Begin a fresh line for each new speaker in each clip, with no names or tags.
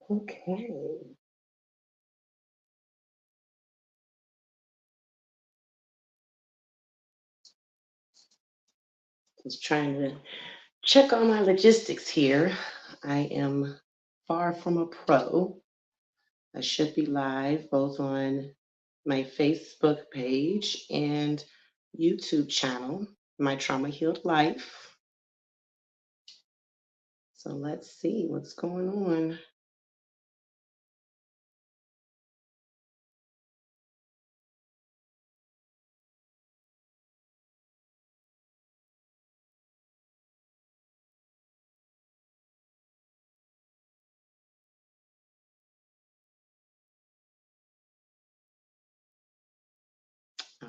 Okay. Just trying to check on my logistics here. I am far from a pro. I should be live both on my Facebook page and YouTube channel, My Trauma Healed Life. So let's see what's going on.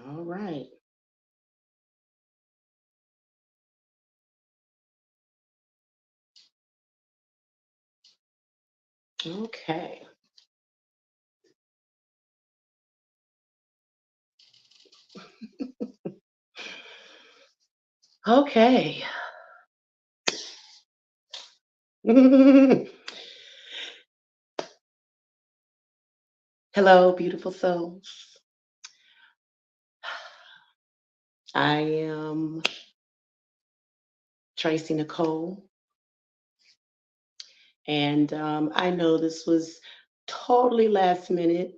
All right. Okay. Okay. Hello, beautiful souls. I am Tracy Nicole, and I know this was totally last minute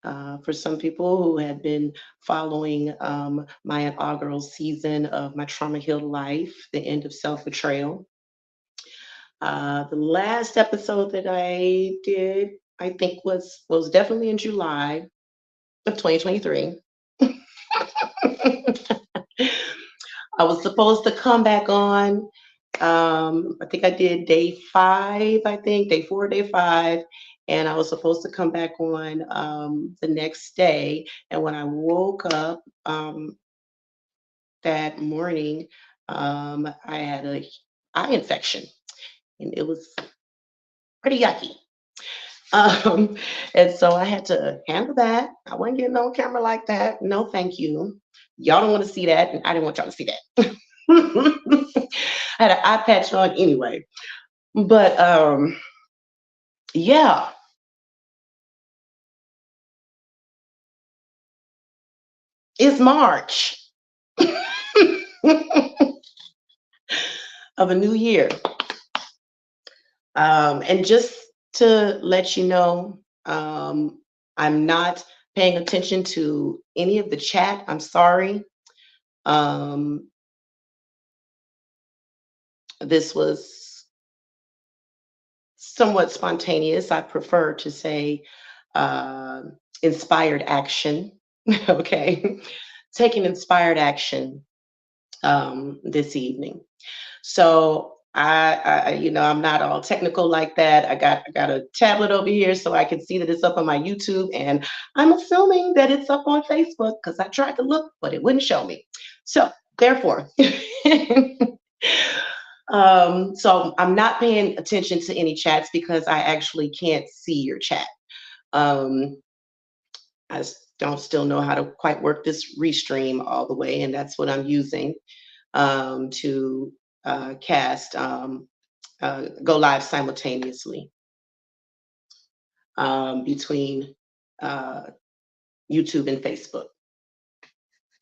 for some people who had been following my inaugural season of My Trauma Healed Life, the end of self betrayal. The last episode that I did, I think, was definitely in July of 2023. I was supposed to come back on. I think I did day five, I think, day four, day five. And I was supposed to come back on the next day. And when I woke up that morning, I had a eye infection and it was pretty yucky. Um, and so I had to handle that. I wasn't getting on camera like that. No, thank you. Y'all don't want to see that, and I didn't want y'all to see that. I had an eye patch on anyway. But yeah, it's March of a new year. And just to let you know, I'm not paying attention to any of the chat. I'm sorry. Um, this was somewhat spontaneous. I prefer to say uh, inspired action. Okay. Taking inspired action this evening. So I'm not all technical like that. I got a tablet over here so I can see that it's up on my YouTube, and I'm assuming that it's up on Facebook because I tried to look, but it wouldn't show me. So therefore, so I'm not paying attention to any chats because I actually can't see your chat. Um, don't still know how to quite work this restream all the way, and that's what I'm using to cast go live simultaneously between uh, YouTube and Facebook.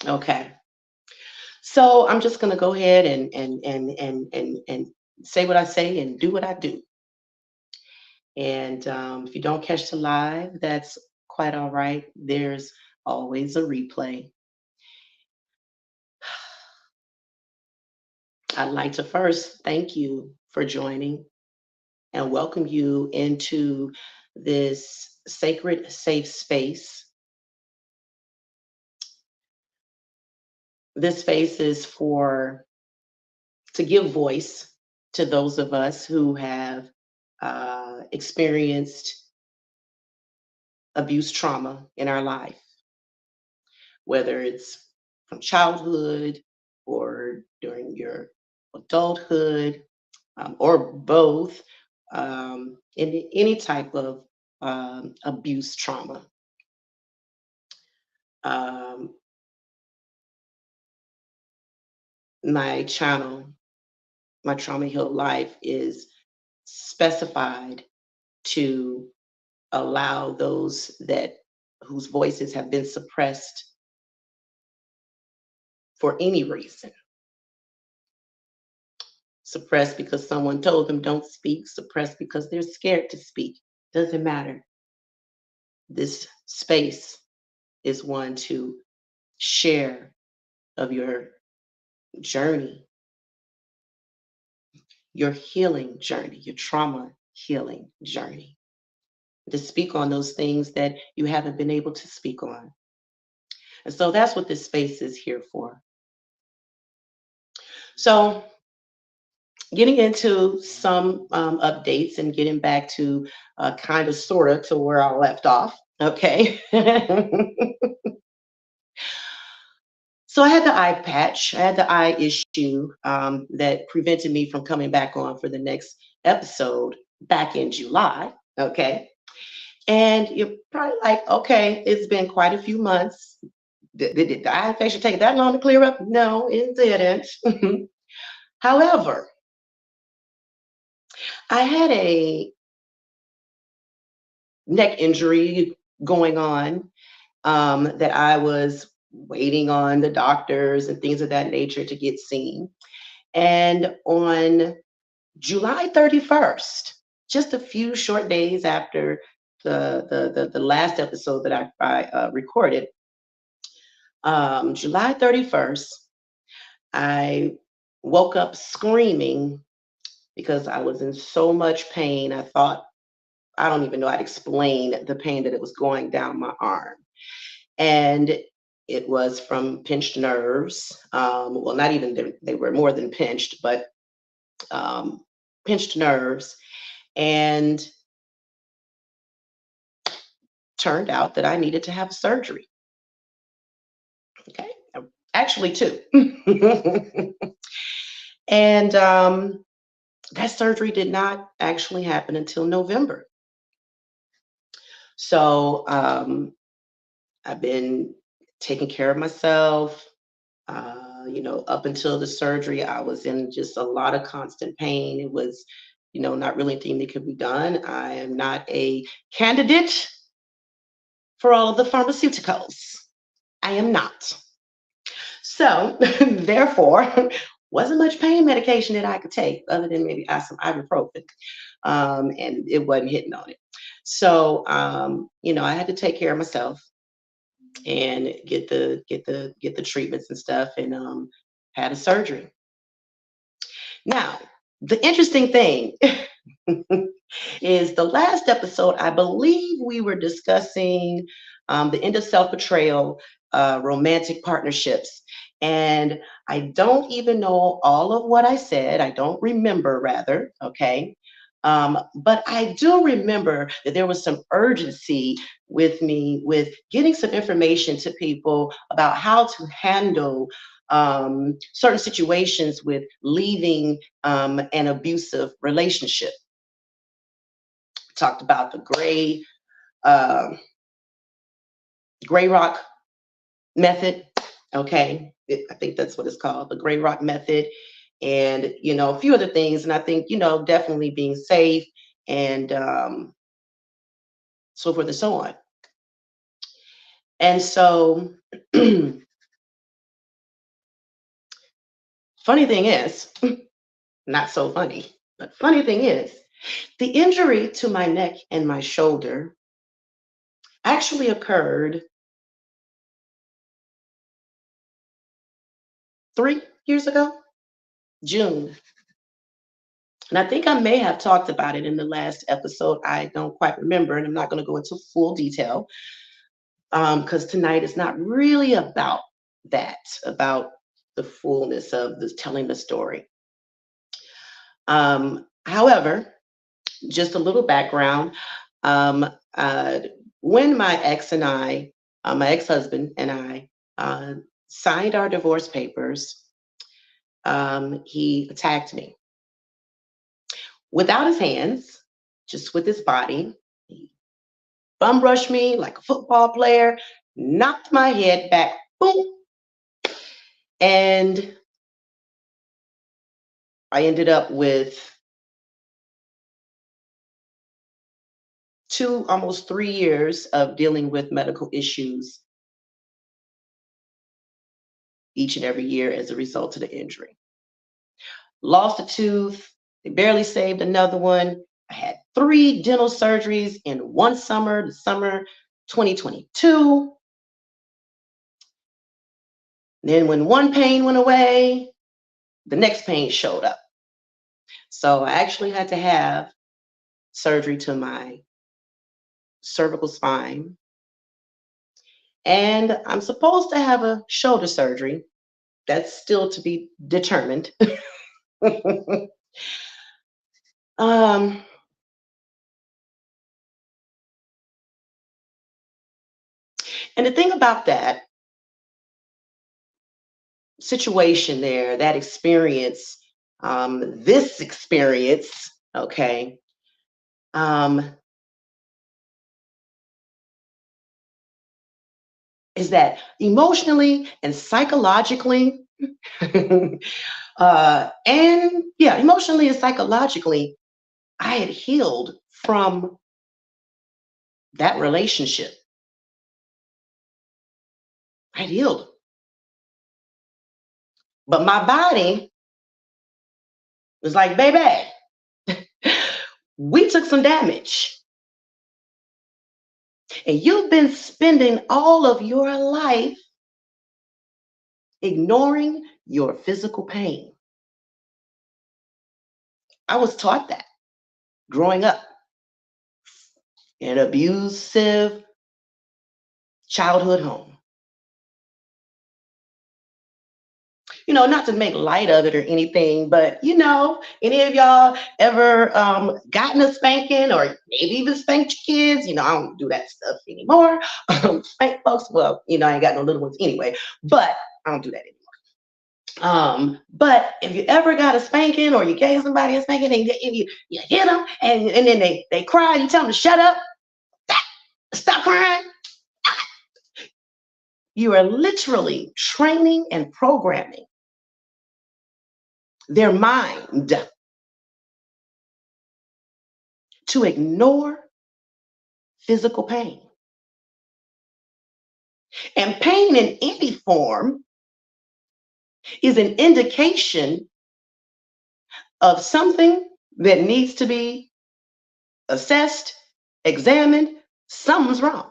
Okay, so I'm just gonna go ahead and say what I say and do what I do. And if you don't catch the live, that's quite all right. There's always a replay. I'd like to first thank you for joining and welcome you into this sacred, safe space. This space is for to give voice to those of us who have experienced abuse trauma in our life, whether it's from childhood or during your adulthood or both, in any type of abuse trauma. Um, my channel, My Trauma Healed Life, is specified to allow those that whose voices have been suppressed for any reason. Suppressed because someone told them don't speak, suppressed because they're scared to speak. Doesn't matter. This space is one to share of your journey, your healing journey, your trauma healing journey, to speak on those things that you haven't been able to speak on. And so that's what this space is here for. So, getting into some updates and getting back to kind of sort of to where I left off. Okay. So I had the eye patch, I had the eye issue that prevented me from coming back on for the next episode back in July. Okay. And you're probably like, okay, it's been quite a few months. Did the eye infection take that long to clear up? No, it didn't. However, I had a neck injury going on that I was waiting on the doctors and things of that nature to get seen. And on July 31st, just a few short days after the last episode that I recorded, July 31st, I woke up screaming because I was in so much pain. I thought, I don't even know how to explain the pain that it was going down my arm. And it was from pinched nerves. Well, not even, they were more than pinched, but um, pinched nerves. And turned out that I needed to have surgery. Okay. Actually, two. And that surgery did not actually happen until November. So I've been taking care of myself. Up until the surgery, I was in just a lot of constant pain. It was, not really anything that could be done. I am not a candidate for all of the pharmaceuticals. I am not. So, therefore, wasn't much pain medication that I could take other than maybe some ibuprofen, and it wasn't hitting on it. So, I had to take care of myself and get the treatments and stuff, and had a surgery. Now, the interesting thing is the last episode, I believe we were discussing the end of self betrayal, romantic partnerships. And I don't even know all of what I said. I don't remember, rather. Okay. But I do remember that there was some urgency with me with getting some information to people about how to handle certain situations with leaving an abusive relationship. Talked about the uh, gray rock method. Okay, I think that's what it's called, the gray rock method, and a few other things. And I think definitely being safe and so forth and so on. And so, funny thing is, not so funny, but funny thing is, the injury to my neck and my shoulder actually occurred 3 years ago, June. And I think I may have talked about it in the last episode. I don't quite remember, and I'm not going to go into full detail because tonight is not really about that, about the fullness of this telling the story. However, just a little background. Um, uh, when my ex-husband and I, signed our divorce papers, he attacked me without his hands, just with his body. He bum rushed me like a football player, knocked my head back, boom, and I ended up with 2, almost 3 years of dealing with medical issues each and every year as a result of the injury. Lost a tooth, they barely saved another one. I had 3 dental surgeries in one summer, the summer 2022. Then when one pain went away, the next pain showed up. So I actually had to have surgery to my cervical spine. And I'm supposed to have a shoulder surgery. That's still to be determined. um, and the thing about that situation there, that experience, this experience, okay, um, is that emotionally and psychologically, and yeah, emotionally and psychologically, I had healed from that relationship. I had healed. But my body was like, baby, we took some damage. And you've been spending all of your life ignoring your physical pain. I was taught that growing up in an abusive childhood home. Not to make light of it or anything, but any of y'all ever gotten a spanking or maybe even spanked your kids? I don't do that stuff anymore. Spank folks, well, I ain't got no little ones anyway, but I don't do that anymore. But if you ever got a spanking or you gave somebody a spanking and you hit them and then they cry, you tell them to shut up, stop crying. You are literally training and programming their mind to ignore physical pain. And pain in any form is an indication of something that needs to be assessed, examined. Something's wrong.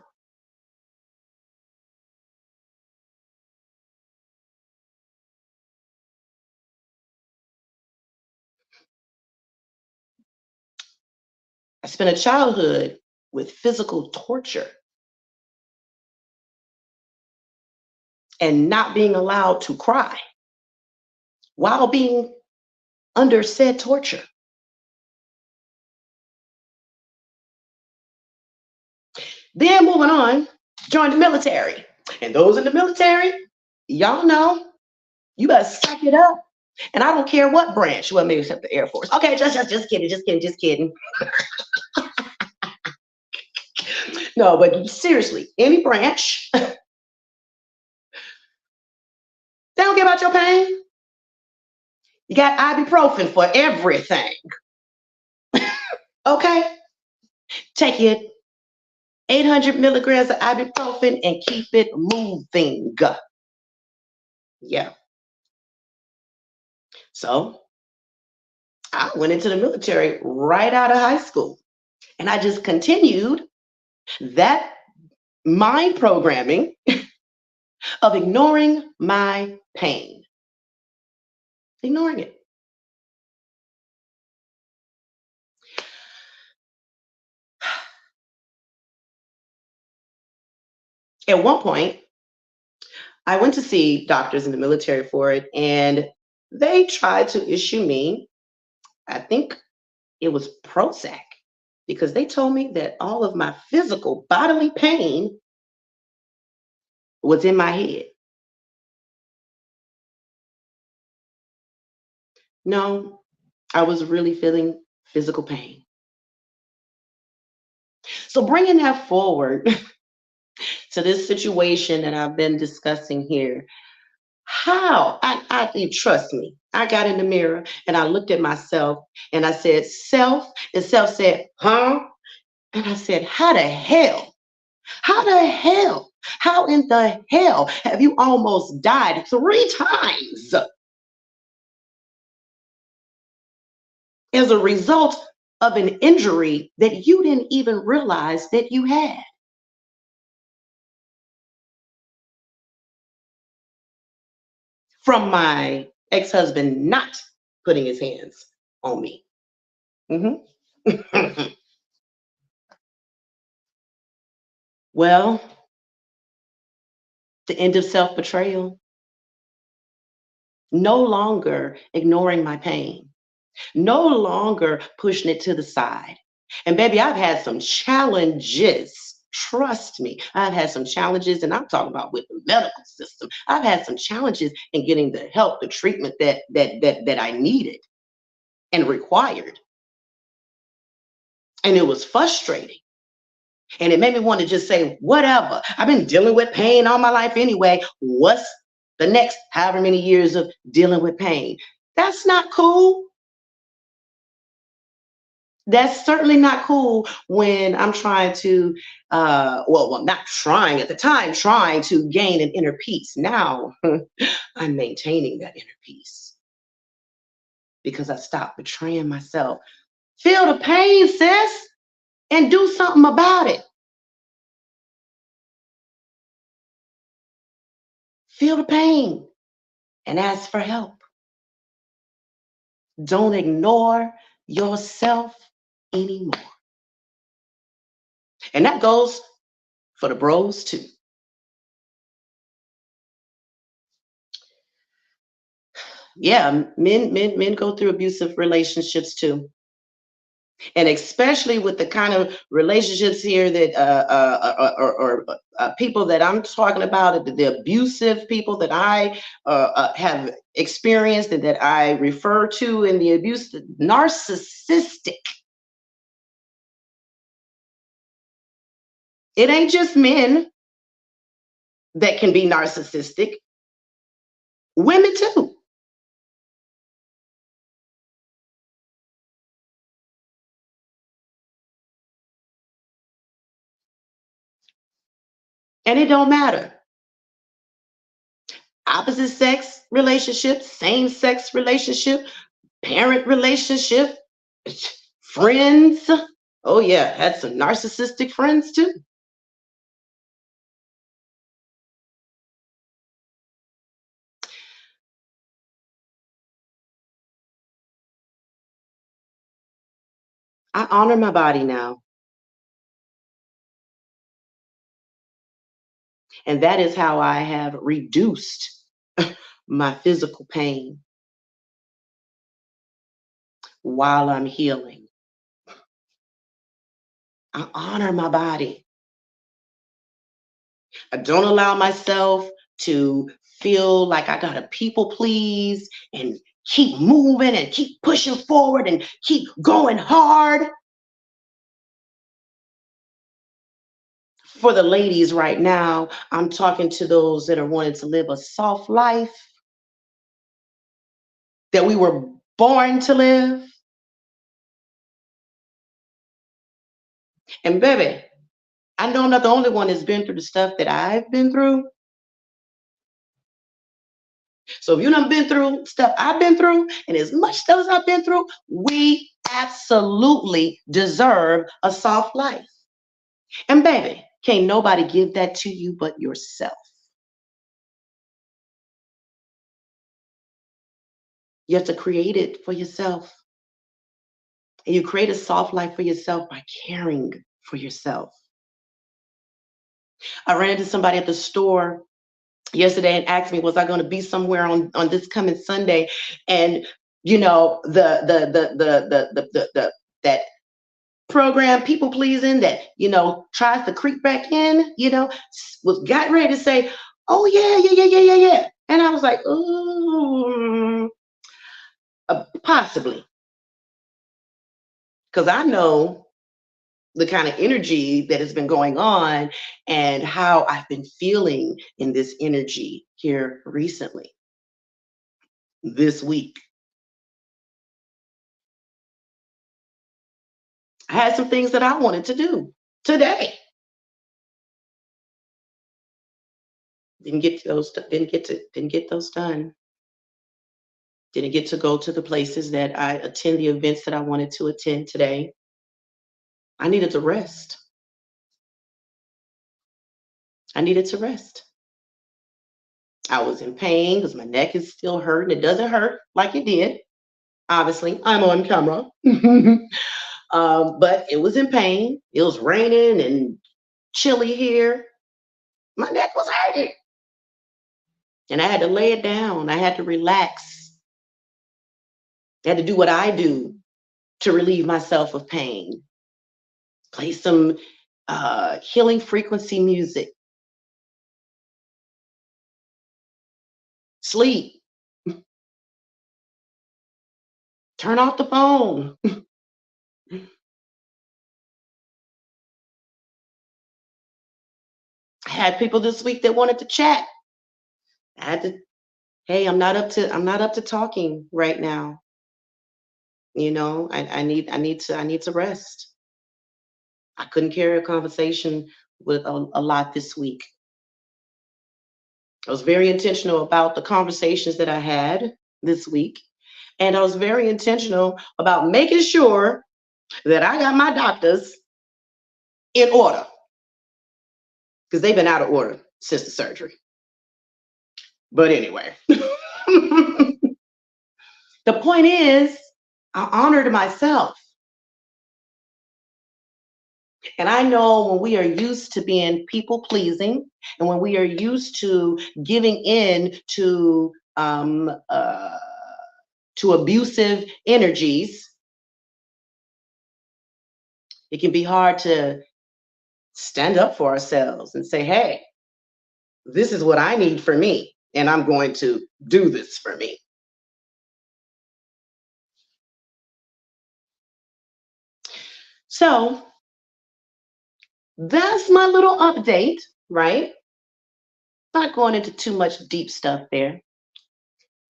I spent a childhood with physical torture and not being allowed to cry while being under said torture. Then moving on, joined the military. And those in the military, y'all know, you better suck it up. And I don't care what branch. Well, maybe except the Air Force. Okay, just kidding, just kidding. No, but seriously, any branch, they don't care about your pain. You got ibuprofen for everything. Okay? Take it 800 milligrams of ibuprofen and keep it moving. Yeah. So I went into the military right out of high school. And I just continued that mind programming of ignoring my pain, ignoring it. At one point, I went to see doctors in the military for it, and they tried to issue me, I think it was Prozac, because they told me that all of my physical bodily pain was in my head. No, I was really feeling physical pain. So bringing that forward to this situation that I've been discussing here, how I trust me. I got in the mirror and I looked at myself and I said, self, and self said, huh? And I said, how the hell? How the hell? How in the hell have you almost died 3 times as a result of an injury that you didn't even realize that you had? From my ex-husband not putting his hands on me. Mhm. Well, the end of self-betrayal, no longer ignoring my pain, no longer pushing it to the side. And baby, I've had some challenges. Trust me, I've had some challenges, and I'm talking about with the medical system. I've had some challenges in getting the help, the treatment that I needed and required. And it was frustrating. And it made me want to just say, whatever. I've been dealing with pain all my life anyway. What's the next however many years of dealing with pain? That's not cool. That's certainly not cool when I'm trying to, well, not trying at the time, trying to gain an inner peace. Now I'm maintaining that inner peace because I stopped betraying myself. Feel the pain, sis, and do something about it. Feel the pain and ask for help. Don't ignore yourself anymore. And that goes for the bros too. Yeah, men go through abusive relationships too. And especially with the kind of relationships here that or people that I'm talking about, the abusive people that I have experienced and that I refer to in the abuse, narcissistic. It ain't just men that can be narcissistic, women too. And it don't matter. Opposite sex relationship, same sex relationship, parent relationship, friends. Oh yeah, had some narcissistic friends too. I honor my body now, and that is how I have reduced my physical pain while I'm healing. I honor my body. I don't allow myself to feel like I gotta people please and keep moving and keep pushing forward and keep going hard. For the ladies right now, I'm talking to those that are wanting to live a soft life that we were born to live. And baby, I know I'm not the only one that's been through the stuff that I've been through. So if you done been through stuff I've been through, and as much stuff as I've been through, we absolutely deserve a soft life. And baby, can't nobody give that to you but yourself. You have to create it for yourself. And you create a soft life for yourself by caring for yourself. I ran into somebody at the store yesterday and asked me, was I going to be somewhere on this coming Sunday? And you know, that program people pleasing that tries to creep back in, was got ready to say, oh yeah, yeah, yeah, yeah, yeah, yeah. And I was like, ooh, possibly. Because I know the kind of energy that has been going on and how I've been feeling in this energy here recently, this week. I had some things that I wanted to do today. Didn't get those done. Didn't get to go to the places that I attend the events that I wanted to attend today. I needed to rest. I needed to rest. I was in pain because my neck is still hurting. It doesn't hurt like it did. Obviously, I'm on camera. But it was in pain. It was raining and chilly here. My neck was hurting. And I had to lay it down. I had to relax. I had to do what I do to relieve myself of pain. Play some healing frequency music. Sleep. Turn off the phone. I had people this week that wanted to chat. I had to, hey, I'm not up to talking right now. I need to rest. I couldn't carry a conversation with a lot this week. I was very intentional about the conversations that I had this week. And I was very intentional about making sure that I got my doctors in order because they've been out of order since the surgery. But anyway, the point is, I honored myself. And I know when we are used to being people pleasing and when we are used to giving in to abusive energies, it can be hard to stand up for ourselves and say, hey, this is what I need for me, and I'm going to do this for me. So that's my little update, right? Not going into too much deep stuff there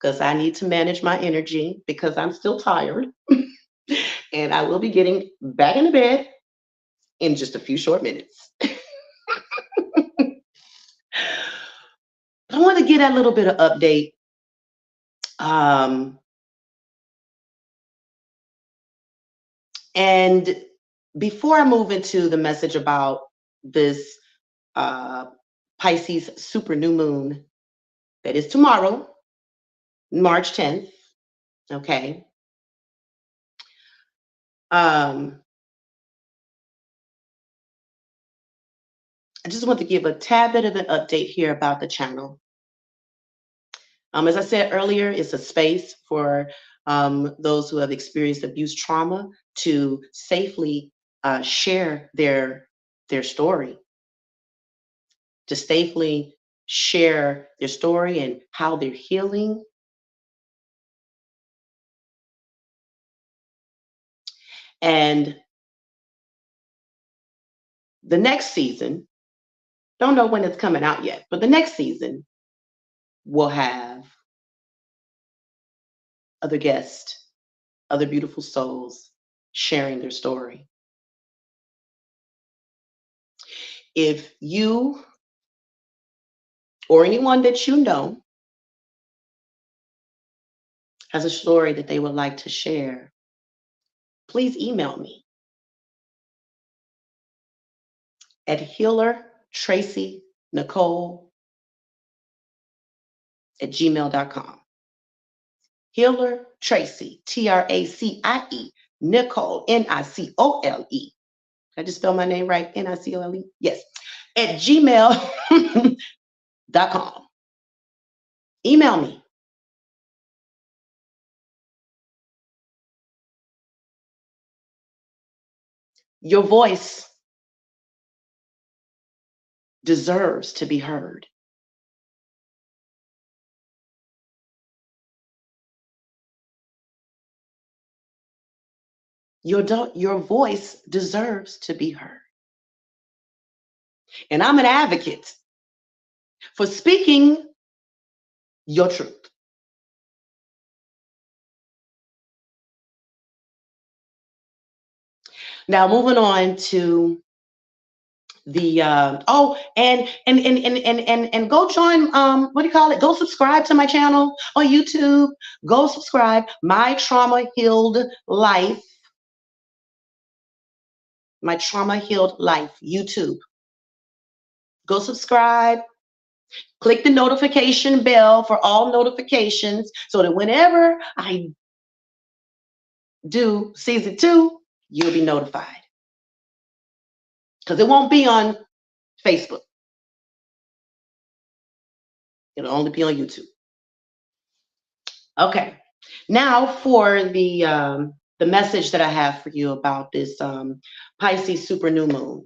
because I need to manage my energy because I'm still tired. And I will be getting back into bed in just a few short minutes. I want to get a little bit of update. Um, and before I move into the message about this uh, Pisces super new moon that is tomorrow, March 10th, okay? Um, I just want to give a tad bit of an update here about the channel. As I said earlier, it's a space for those who have experienced abuse trauma to safely share their story, to safely share their story and how they're healing. And the next season, don't know when it's coming out yet, but the next season will have other guests, other beautiful souls sharing their story. If you or anyone that you know has a story that they would like to share, please email me at healertracynicole@gmail.com. Healer Tracy, Tracie, Nicole, Nicole. I just spell my name right? Nicole? Yes. At gmail.com. Email me. Your voice deserves to be heard. Your voice deserves to be heard. And I'm an advocate for speaking your truth. Now moving on to the and go join, what do you call it? Go subscribe to my channel on YouTube. Go subscribe. My Trauma Healed Life. My Trauma Healed Life YouTube. Go subscribe. Click the notification bell for all notifications so that whenever I do season 2, you'll be notified. Because it won't be on Facebook. It'll only be on YouTube. Okay. Now for the message that I have for you about this Pisces super new moon.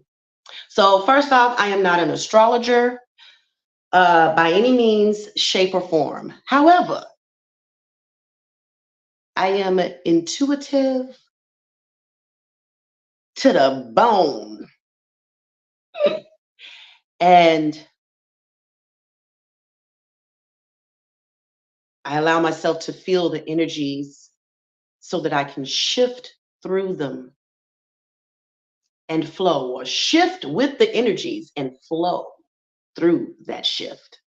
So first off, I am not an astrologer by any means, shape, or form. However, I am intuitive to the bone. And I allow myself to feel the energies so that I can shift through them and flow, or shift with the energies and flow through that shift.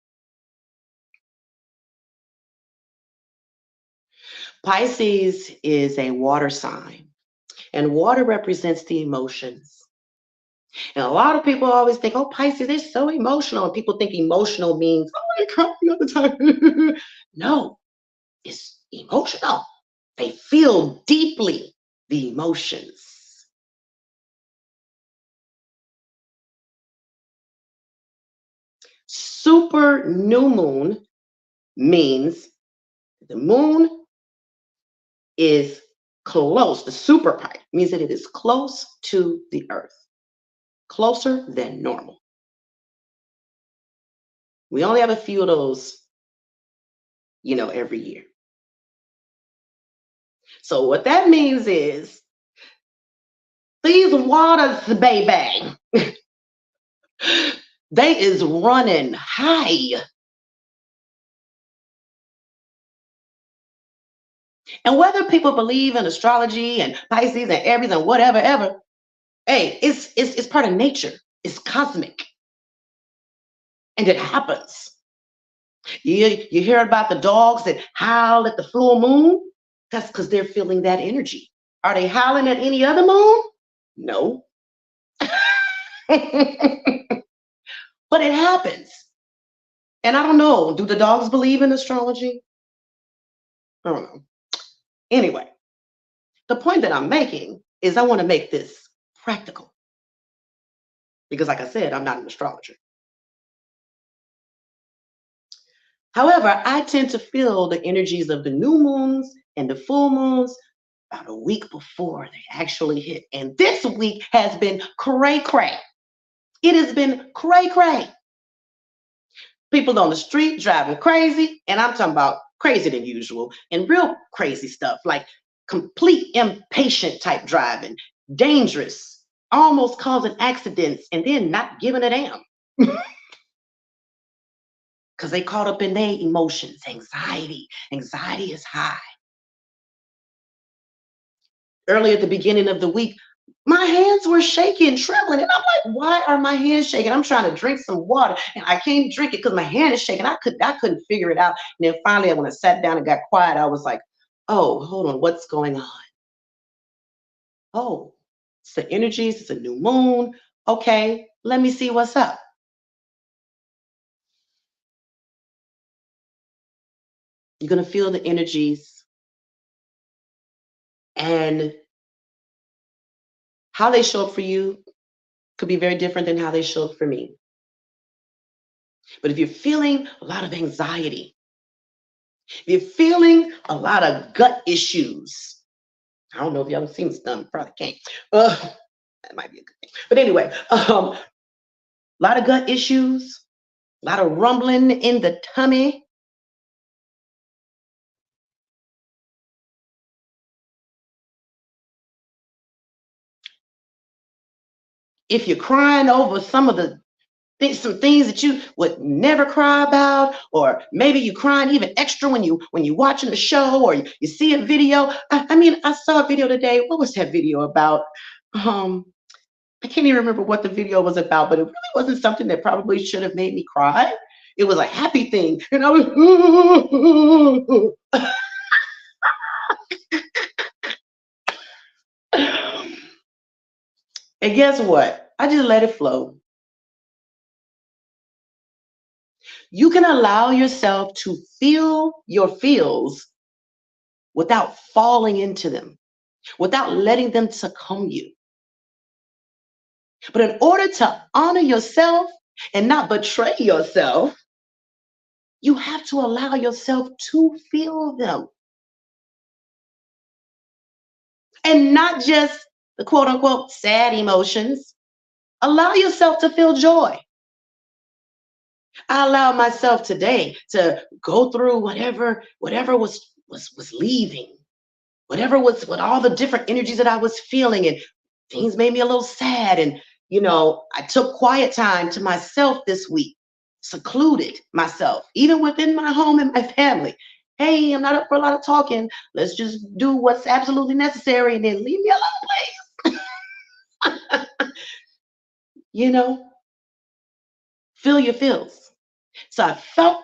Pisces is a water sign, and water represents the emotions. And a lot of people always think, oh, Pisces, they're so emotional. And people think emotional means, oh, they're crying all the time. No, it's emotional. They feel deeply the emotions. Super new moon means the moon is close. The super part means that it is close to the earth, closer than normal. We only have a few of those, every year. So what that means is these waters, baby, they is running high. And whether people believe in astrology and Pisces and Aries and whatever, ever, hey, it's part of nature. It's cosmic. And it happens. You hear about the dogs that howl at the full moon? That's because they're feeling that energy. Are they howling at any other moon? No. But it happens. And I don't know, do the dogs believe in astrology? I don't know. Anyway, the point that I'm making is I want to make this practical. Because like I said, I'm not an astrologer. However, I tend to feel the energies of the new moons and the full moons about a week before they actually hit. And this week has been cray cray. It has been cray cray. People on the street driving crazy, and I'm talking about crazy than usual, and real crazy stuff like complete impatient type driving, dangerous, almost causing accidents, and then not giving a damn. Because they caught up in their emotions, anxiety. Anxiety is high. Early at the beginning of the week, my hands were shaking, trembling, and I'm like, why are my hands shaking? I'm trying to drink some water, and I can't drink it because my hand is shaking. I couldn't figure it out. And then finally, when I sat down and got quiet, I was like, oh, hold on, what's going on? Oh, it's the energies, it's a new moon. Okay, let me see what's up. You're gonna feel the energies, and how they show up for you could be very different than how they show up for me. But if you're feeling a lot of anxiety, if you're feeling a lot of gut issues, I don't know if y'all have seen this done, probably can't. That might be a good thing. But anyway, a lot of gut issues, a lot of rumbling in the tummy. If you're crying over some things that you would never cry about, or maybe you crying even extra when you watching a show or you see a video. I mean, I saw a video today. What was that video about? Um, I can't even remember what the video was about, but it really wasn't something that probably should have made me cry. It was a happy thing, and I was. And guess what? I just let it flow. You can allow yourself to feel your feels without falling into them, without letting them succumb you. But in order to honor yourself and not betray yourself, you have to allow yourself to feel them. And not just the quote unquote sad emotions. Allow yourself to feel joy. I allowed myself today to go through whatever was leaving, whatever was what all the different energies that I was feeling, and things made me a little sad. And I took quiet time to myself this week, secluded myself, even within my home and my family. Hey, I'm not up for a lot of talking. Let's just do what's absolutely necessary and then leave me alone, please. you know, feel your feels. So I felt,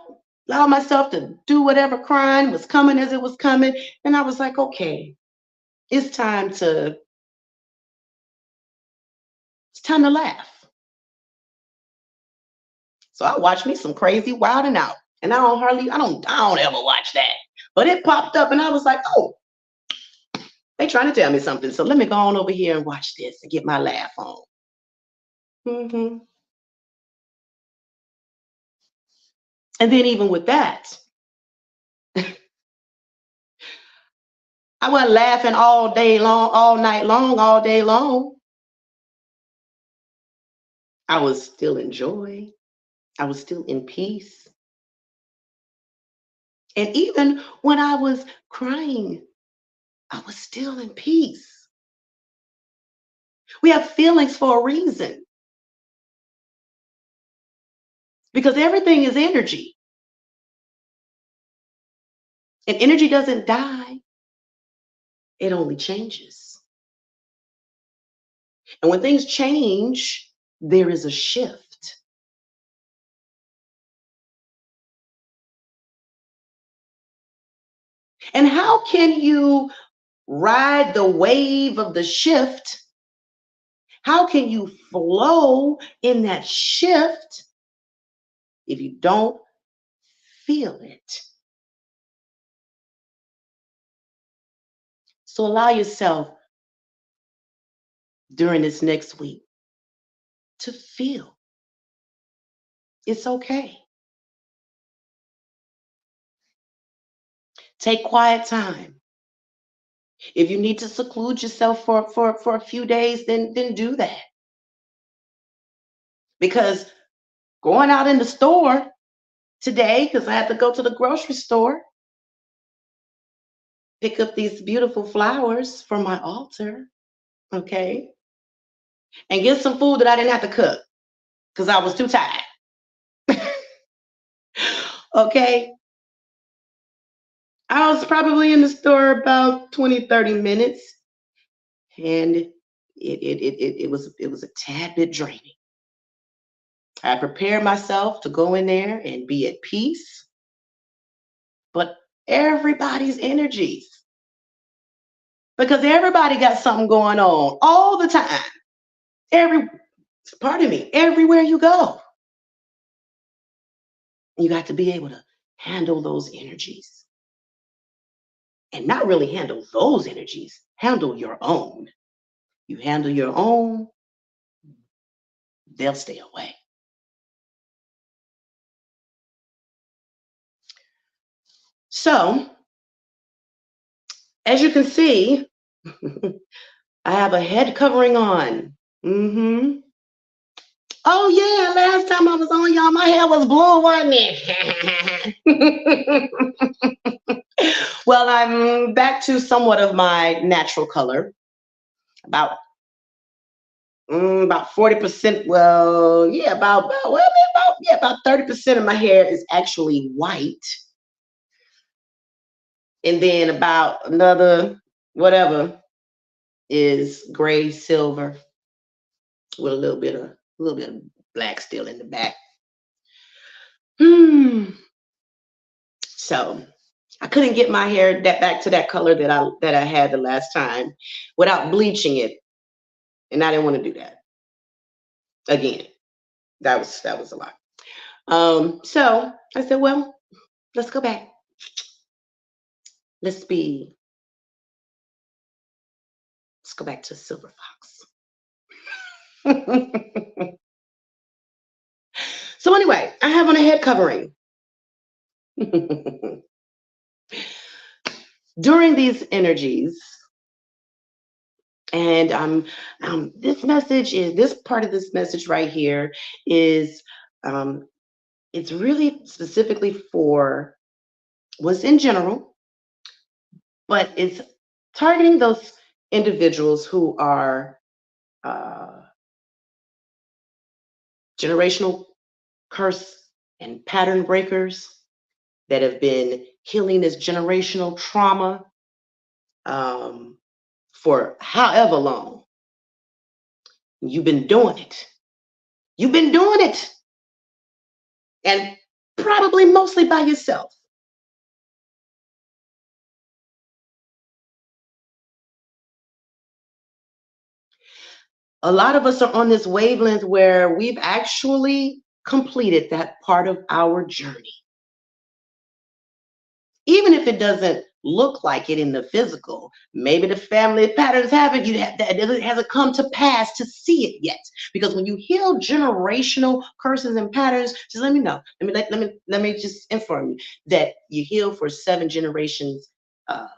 allowed myself to do whatever crying was coming as it was coming. And I was like, okay, it's time to, it's time to laugh. So I watched me some crazy Wild and Out. And I don't ever watch that. But it popped up and I was like, oh, they trying to tell me something. So let me go on over here and watch this and get my laugh on. hmm And then even with that, I wasn't laughing all day long, all night long, all day long. I was still in joy. I was still in peace. And even when I was crying, I was still in peace. We have feelings for a reason because everything is energy. And energy doesn't die, it only changes. And when things change, there is a shift. And how can you ride the wave of the shift? How can you flow in that shift if you don't feel it? So allow yourself during this next week to feel it's okay. Take quiet time. If you need to seclude yourself for a few days, then do that. Because going out in the store today, because I had to go to the grocery store, pick up these beautiful flowers for my altar, okay? And get some food that I didn't have to cook because I was too tired. Okay. I was probably in the store about 20, 30 minutes, and it was a tad bit draining. I prepared myself to go in there and be at peace, but everybody's energies, because everybody got something going on all the time. Every, pardon me, everywhere you go, you got to be able to handle those energies, and not really handle those energies, handle your own. You handle your own, they'll stay away. So, as you can see, I have a head covering on. Oh yeah, last time I was on, y'all, my hair was blue, wasn't it? Well, I'm back to somewhat of my natural color. About about 40%. Well, yeah, about 30% of my hair is actually white, and then about another whatever is gray silver with a little bit of black still in the back. Hmm. So I couldn't get my hair that back to that color that I had the last time without bleaching it, and I didn't want to do that again. That was a lot. So I said, well, let's go back. Let's be. Let's go back to Silver Fox. So anyway, I have on a head covering. During these energies, and this part of this message right here is um, it's really specifically for what's in general, but it's targeting those individuals who are uh, generational curse and pattern breakers that have been healing this generational trauma um, for however long. You've been doing it. You've been doing it. And probably mostly by yourself. A lot of us are on this wavelength where we've actually completed that part of our journey. Even if it doesn't look like it in the physical, maybe the family patterns haven't, it hasn't come to pass to see it yet. Because when you heal generational curses and patterns, just let me know. Let me just inform you that you heal for 7 generations uh,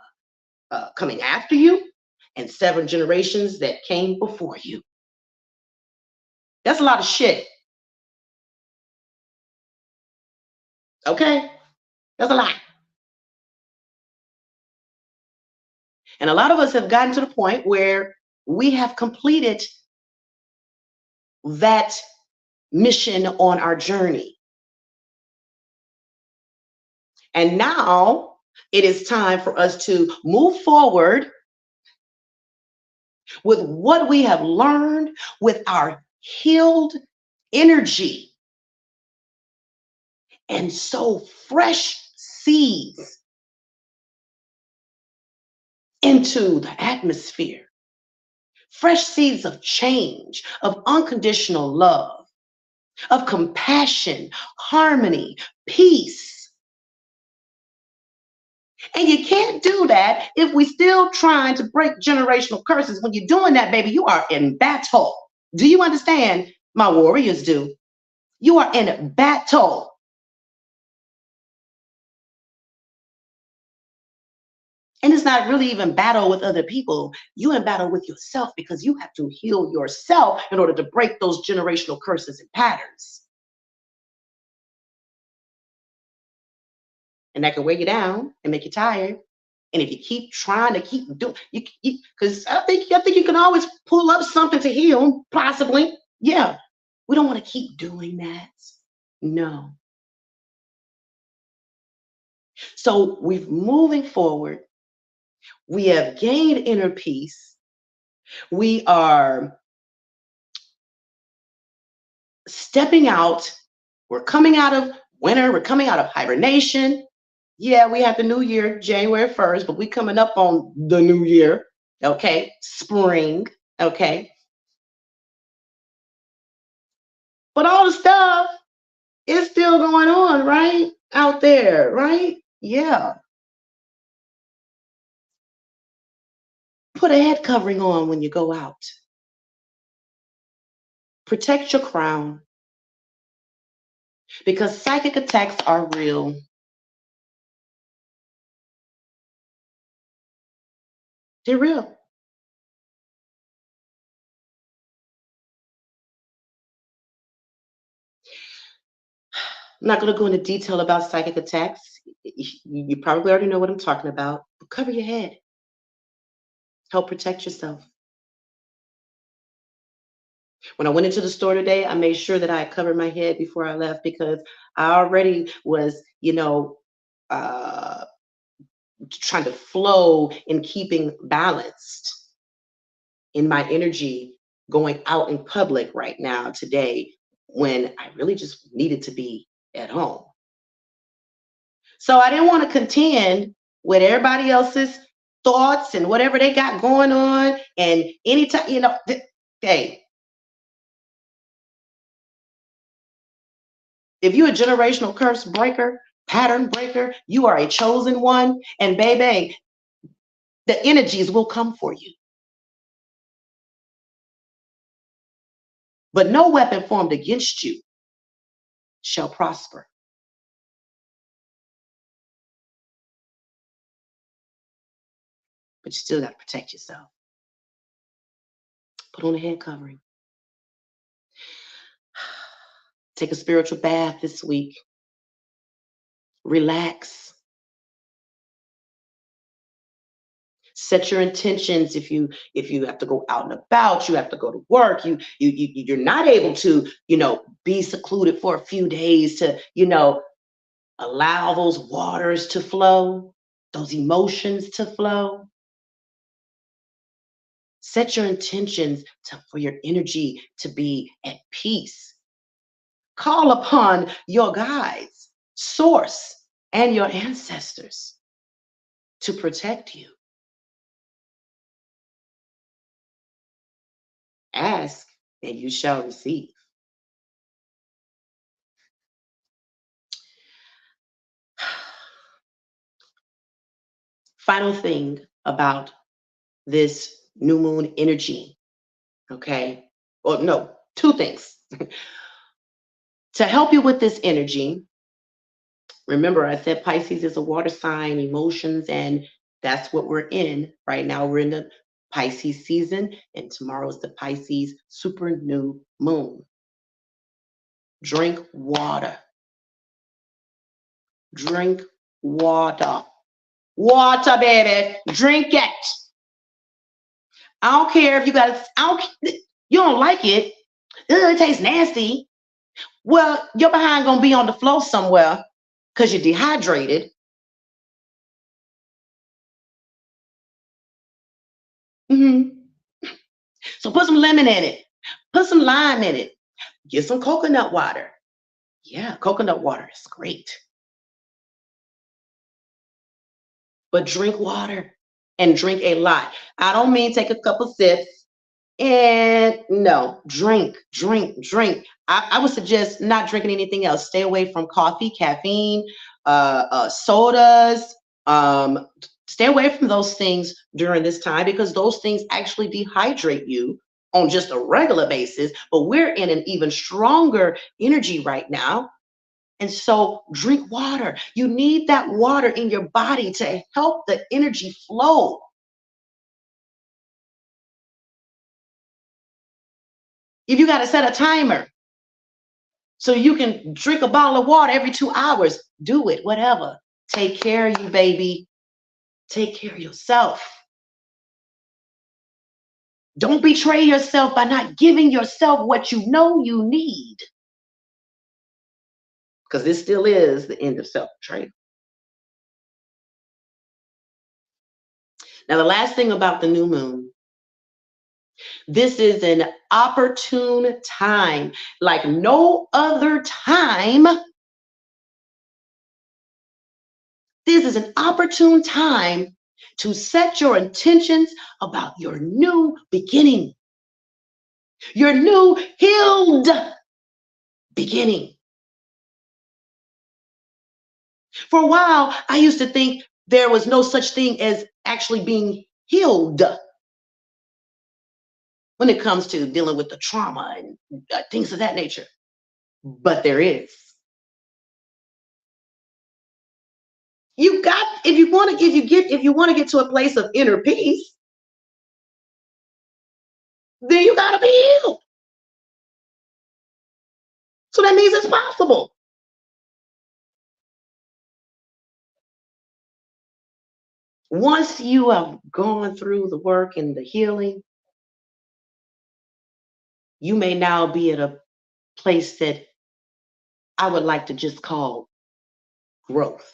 coming after you and 7 generations that came before you. That's a lot of shit. Okay? That's a lot. And a lot of us have gotten to the point where we have completed that mission on our journey. And now it is time for us to move forward with what we have learned with our healed energy and sow fresh seeds into the atmosphere. Fresh seeds of change, of unconditional love, of compassion, harmony, peace. And you can't do that if we still trying to break generational curses. When you're doing that, baby, you are in battle. Do you understand? My warriors do. You are in battle. And it's not really even battle with other people. You in battle with yourself because you have to heal yourself in order to break those generational curses and patterns. And that can weigh you down and make you tired. And if you keep trying to keep doing, because I think you can always pull up something to heal, possibly. Yeah, we don't want to keep doing that. No. So we're moving forward. We have gained inner peace. We are stepping out. We're coming out of winter. We're coming out of hibernation. Yeah, we have the new year, January 1st, but we coming up on the new year. Okay, spring. Okay, but all the stuff is still going on, right? Out there, right? Yeah. Put a head covering on when you go out. Protect your crown because psychic attacks are real. They're real. I'm not going to go into detail about psychic attacks. You probably already know what I'm talking about. But cover your head. Help protect yourself. When I went into the store today, I made sure that I covered my head before I left because I already was, uh, trying to flow in keeping balanced. in my energy going out in public right now today when I really just needed to be at home. So I didn't want to contend with everybody else's thoughts and whatever they got going on. And anytime, hey, if you're a generational curse breaker, pattern breaker, you are a chosen one. And baby, the energies will come for you. But no weapon formed against you shall prosper. But you still got to protect yourself. Put on a head covering. Take a spiritual bath this week. Relax. Set your intentions. If you have to go out and about, you have to go to work, you're not able to, be secluded for a few days to, allow those waters to flow, those emotions to flow. Set your intentions for your energy to be at peace. Call upon your guides, source, and your ancestors to protect you. Ask and you shall receive. Final thing about this new moon energy, okay? Or no, two things. To help you with this energy, remember I said Pisces is a water sign, emotions, and that's what we're in right now. We're in the Pisces season, and tomorrow is the Pisces super new moon. Drink water. Drink water. Water, baby. Drink it. I don't care if you got. You don't like it. Ugh, it tastes nasty. Well, your behind gonna be on the floor somewhere because you're dehydrated. Hmm. So put some lemon in it. Put some lime in it. Get some coconut water. Yeah, coconut water is great. But drink water and drink a lot. I don't mean take a couple sips. And no, drink, drink, drink. I would suggest not drinking anything else. Stay away from coffee, caffeine, sodas. Um, Stay away from those things during this time because those things actually dehydrate you on just a regular basis. But we're in an even stronger energy right now. And so drink water. You need that water in your body to help the energy flow. If you got to set a timer, so you can drink a bottle of water every 2 hours. Do it, whatever. Take care of you, baby. Take care of yourself. Don't betray yourself by not giving yourself what you know you need. Because this still is the end of self-betrayal. Now, the last thing about the new moon, this is an opportune time, like no other time. This is an opportune time to set your intentions about your new beginning, your new healed beginning. For a while, I used to think there was no such thing as actually being healed when it comes to dealing with the trauma and things of that nature. But there is. You got if you want to get to a place of inner peace, then you got to be healed. So that means it's possible. Once you have gone through the work and the healing, you may now be at a place that I would like to just call growth.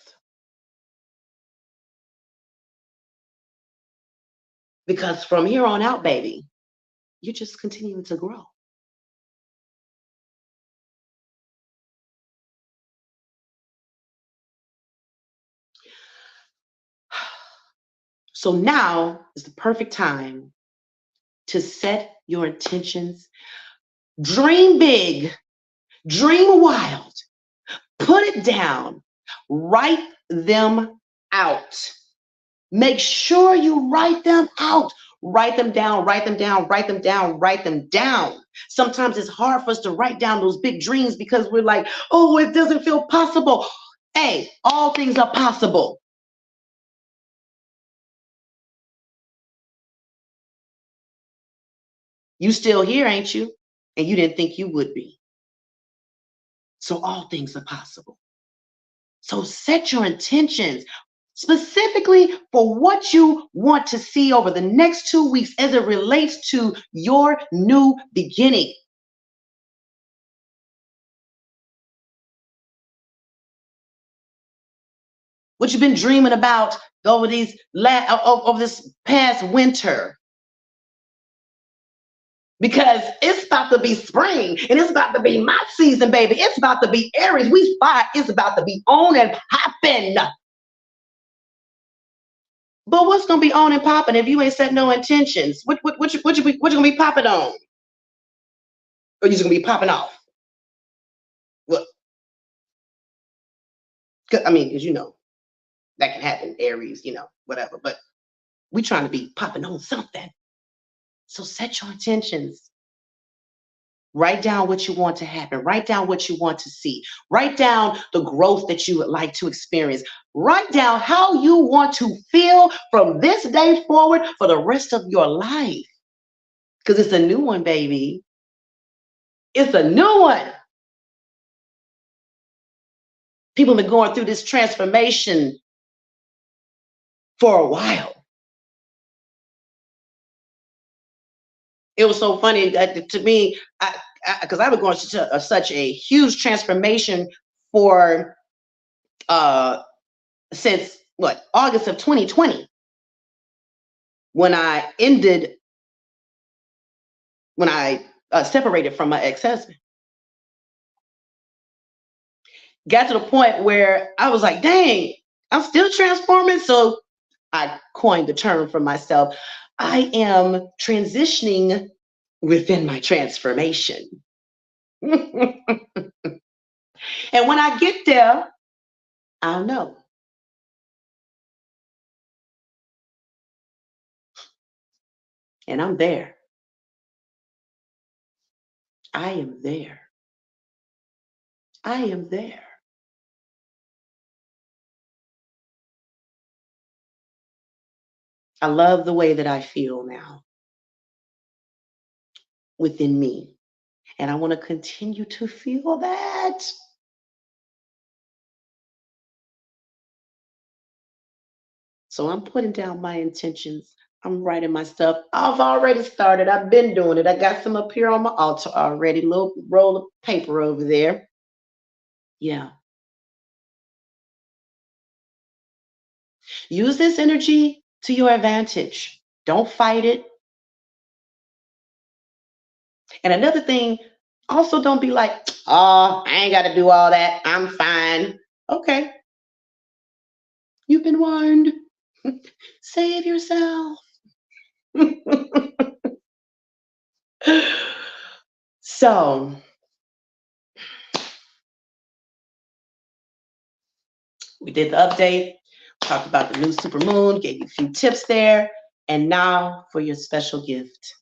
Because from here on out, baby, you're just continuing to grow. So now is the perfect time to set your intentions. Dream big, dream wild, put it down, write them out. Make sure you write them out. Write them down, write them down, write them down, write them down. Sometimes it's hard for us to write down those big dreams because we're like, oh, it doesn't feel possible. Hey, all things are possible. You still here, ain't you? And you didn't think you would be. So all things are possible. So set your intentions specifically for what you want to see over the next 2 weeks as it relates to your new beginning. What you've been dreaming about over over this past winter. Because it's about to be spring and it's about to be my season, baby. It's about to be Aries. We spot it's about to be on and popping. But what's gonna be on and popping if you ain't set no intentions? What you gonna be popping on? Or you just gonna be popping off? Well, I mean, because that can happen, Aries, whatever. But we trying to be popping on something. So set your intentions. Write down what you want to happen. Write down what you want to see. Write down the growth that you would like to experience. Write down how you want to feel from this day forward for the rest of your life. Because it's a new one, baby. It's a new one. People have been going through this transformation for a while. It was so funny that to me, because I've been going through such a huge transformation for since what August of 2020 when I separated from my ex-husband. Got to the point where I was like, dang, I'm still transforming. So I coined the term for myself. I am transitioning within my transformation. And when I get there, I'll know. And I'm there. I am there. I am there. I love the way that I feel now within me. And I want to continue to feel that. So I'm putting down my intentions. I'm writing my stuff. I've already started. I've been doing it. I got some up here on my altar already. Little roll of paper over there. Yeah. Use this energy to your advantage. Don't fight it. And another thing, also don't be like, oh, I ain't got to do all that. I'm fine. Okay. You've been warned. Save yourself. So we did the update, talked about the new super moon, gave you a few tips there. And now for your special gift.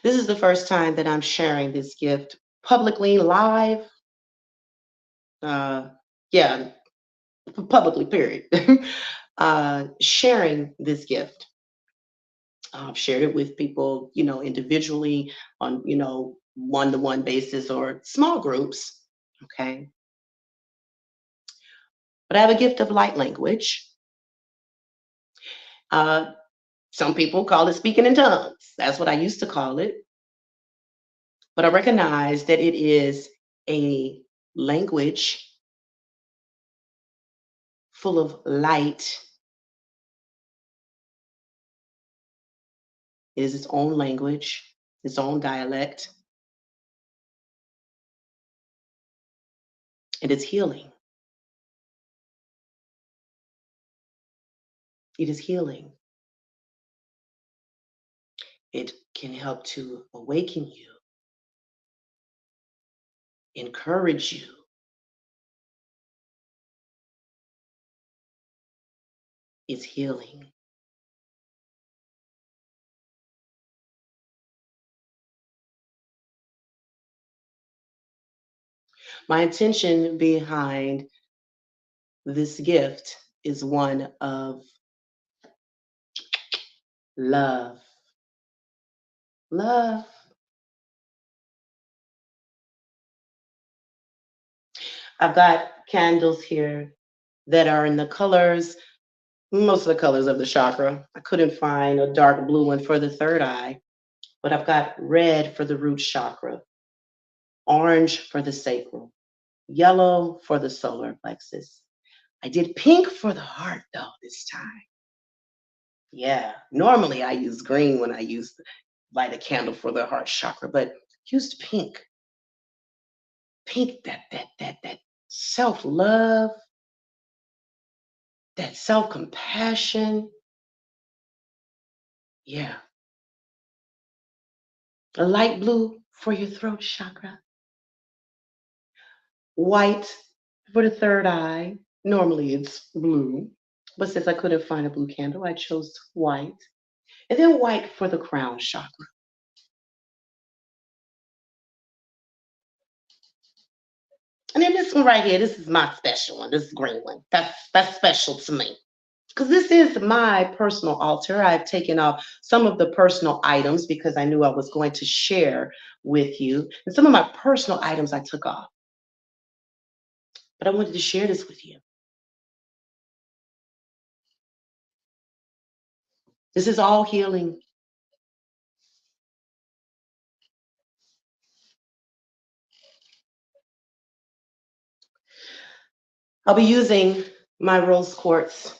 This is the first time that I'm sharing this gift publicly, live. Uh, yeah, publicly, period. Sharing this gift. I've shared it with people, individually on, one-to-one basis or small groups. Okay. But I have a gift of light language. Uh, some people call it speaking in tongues. That's what I used to call it. But I recognize that it is a language full of light. It is its own language, its own dialect. It is healing. It is healing. It can help to awaken you, encourage you. It's healing. My intention behind this gift is one of love. Love. I've got candles here that are in the colors, most of the colors of the chakra. I couldn't find a dark blue one for the third eye, but I've got red for the root chakra, orange for the sacral, yellow for the solar plexus. I did pink for the heart though this time. Yeah, normally I use green when I use light a candle for the heart chakra, but used pink. Pink, that self-love, that self-compassion. Yeah. A light blue for your throat chakra. White for the third eye. Normally it's blue, but since I couldn't find a blue candle, I chose white. And then white for the crown chakra. And then this one right here, this is my special one. This green one. That's special to me. Because this is my personal altar. I've taken off some of the personal items because I knew I was going to share with you. And some of my personal items I took off. But I wanted to share this with you. This is all healing. I'll be using my rose quartz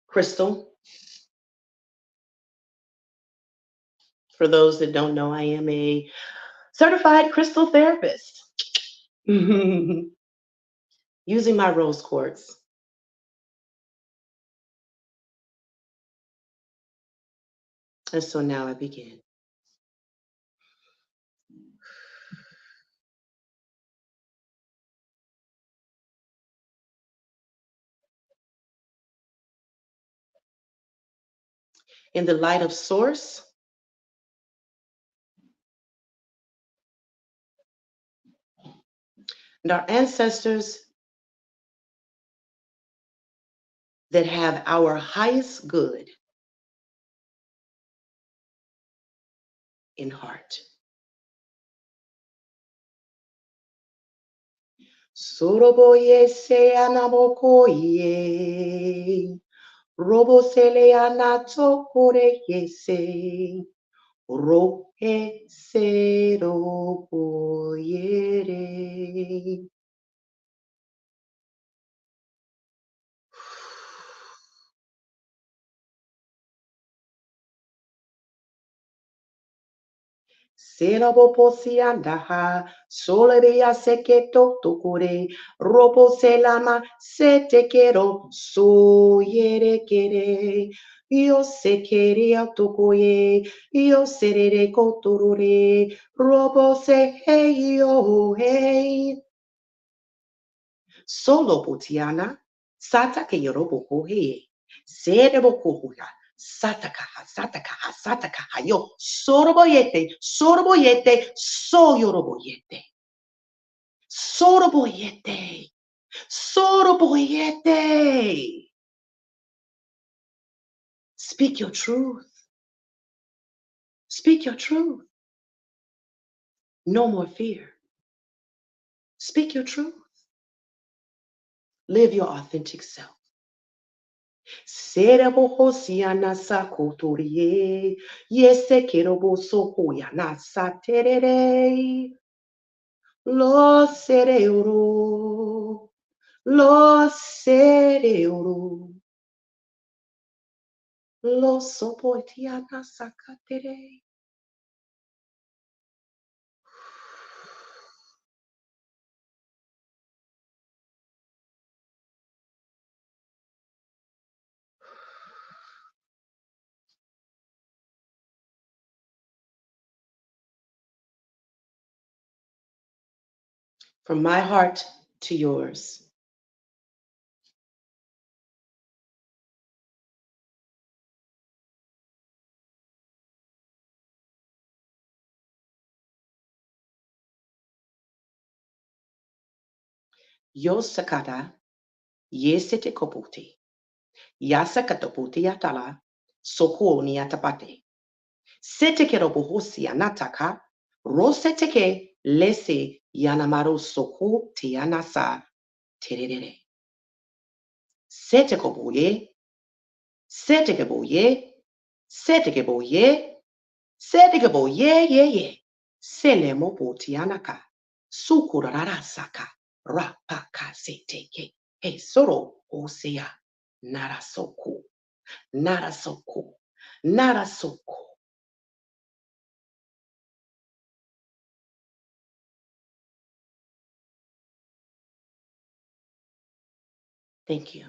crystal. For those that don't know, I am a certified crystal therapist. Using my rose quartz. And so now I begin. In the light of source, and our ancestors that have our highest good in heart. Soroboye se anabokoye, robo se le anato kore yese, rohe se roboyere. Selabo posiandaha, solebea seketo tokore, robo selama se quiero, so yere kere. Yo se quería tokoye, yo serere kotorore, robo se hey yo hey. Solo potiana, sata ke yorobo kohe, serebo kohuya. Satakaha, satakaha, satakaha, yo, soroboyete, so yoroboyete, soroboyete, soroboyete. Speak your truth. Speak your truth. No more fear. Speak your truth. Live your authentic self. Serebo hosiana sakotorie. Yese kerobo sohoyana saterere. Lo sereoro. Lo sereoro. Lo sopotiana sakatere. From my heart to yours. Yo sakata, yesete kopoti. Yasakatoputi yatala, soko ni yatapate. Seteke robohosi anataka, roseteke lese yanamaro soko tianasa terere. Seteke boye, seteke boye, seteke boye, seteke boye, ye. Selemo potianaka, sukurarasaka, rapaka seteke. Hey, soro osea, narasoku, narasoku, narasoku. Thank you.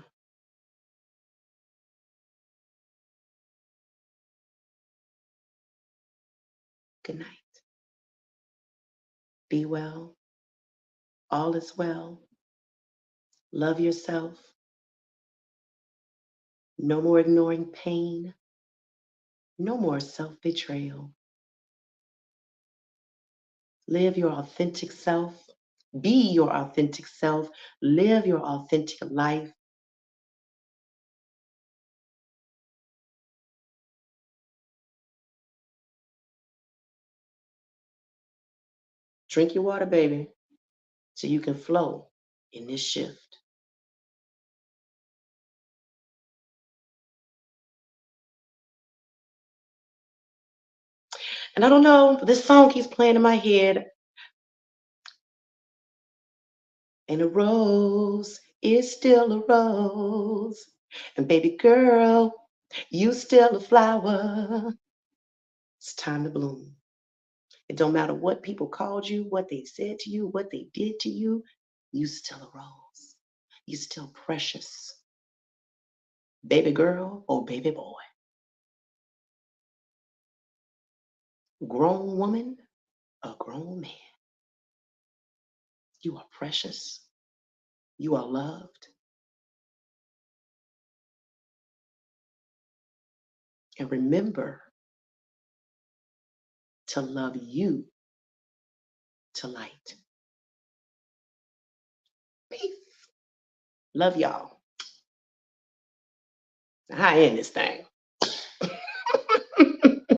Good night. Be well. All is well. Love yourself. No more ignoring pain. No more self betrayal. Live your authentic self. Be your authentic self. Live your authentic life. Drink your water, baby, so you can flow in this shift. And I don't know, this song keeps playing in my head. And a rose is still a rose. And baby girl, you still a flower. It's time to bloom. It don't matter what people called you, what they said to you, what they did to you still a rose. You still precious. Baby girl or baby boy. Grown woman or grown man. You are precious. You are loved. And remember to love you to light. Peace. Love y'all. How I end this thing?